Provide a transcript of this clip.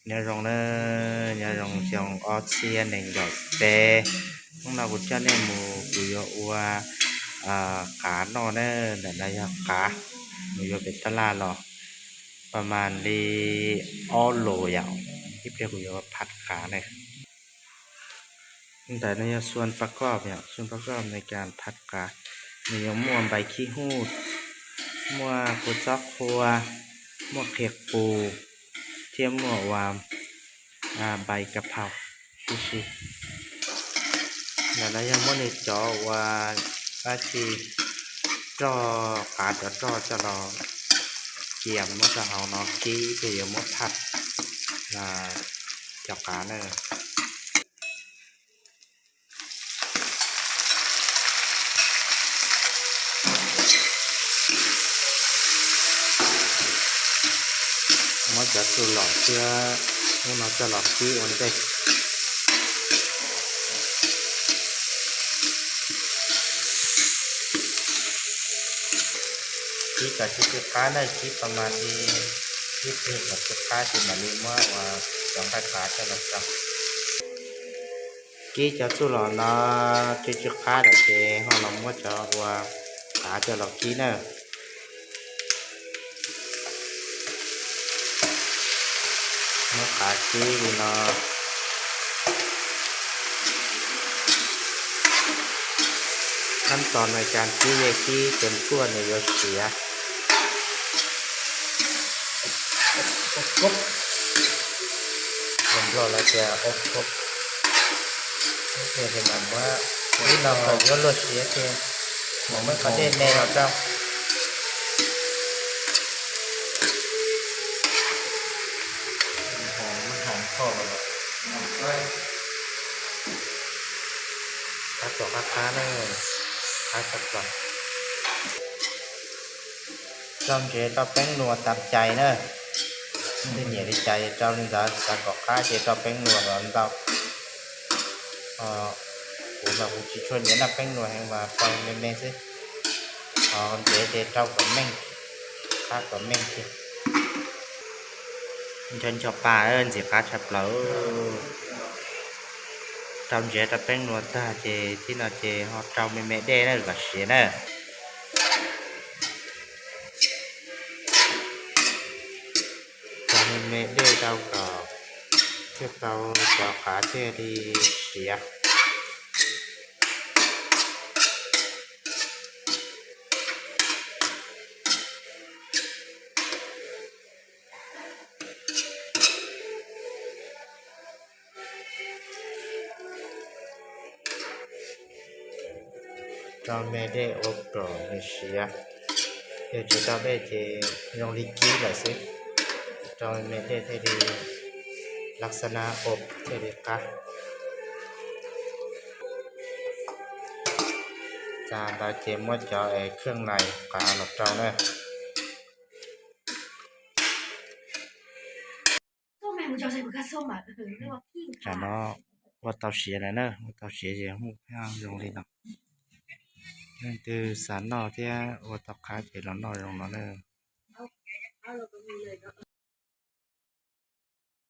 nhà rồng nè nhà rồng trồng oxy nền giọt tê lúc nào cũng cho nên mù cùi qua cá nọ nè để này cá mùi bị tala la lò ประมาณดีอ้อโลอย่างที่เรียกว่าผัดขาเนี่ยแต่ในส่วนประกอบเนี่ยส่วนประกอบในการผัดขามีมั่วใบขี้หูดมั่วกุซอกครัวมั่วเขียกปูเทียมมั่ววามใบกะเพราชิแล้วยังมั่วในจอว่าอาชีจอขาจอจะรอเกี่ยมมั่วจะเอาเนาะกี้ไปยังมั่วผัดจับขาเนี่ยมันจะสุดหล่อเพื่อมันจะหล่อที่อันเด็กที่กับที่ค้าได้ที่ประมาณที่เพลงกับที่ค้าที่มาลืมว่าสองขาจะหลับจับกี่จะสุดหล่อนะที่ค้าแต่เจ้ห้องเราไม่จะว่าขาจะหลับกี่เนอะnóขาชีthì nóขั้นตอนในการชี้เยกี้จนทั่วในโยเสียผมรอแล้วจะอบเพื่อจะแบบว่าที่เราโยโลเสียเองผมไม่เขาได้แน่เราเจ้าข้อเลยตัวค้าเนี่ยค้าจับก่อนจอมเจ๊ตัวแป้งนัวตามใจเนอะที่เหนียวในใจจอมจะก่อค้าเจ๊ตัวแป้งนัวร้อนเตาผมแบบผมช่วยเหลือนับแป้งนัวให้มาปล่อยเม่สิเจ๊เจ้ากับแม่งค้ากับแม่งสิฉันชอบปลาสิค้าชับเหลาtrong chế tập bên nuột ta chế thì là chế họ trong mình mẹ đê nó gặp xế nè trong mình mẹ đê đâu có tiếp đâu có khá chế đi xế cho mẹ đê ốp đỏ mình xế để chế tao bé chế用力kỹ lại xí cho mẹ đê thay điลักษณะอบthay đi cáจานเราเจมว่าจะเครื่องในกาหลับเจ้าเนี่ยchả nóว่าtao xế này nữa tao xế gì không hay dùng đi nào nên từ sáng nọ thìว่าtao khá chỉ nó nọ dùng nó nữa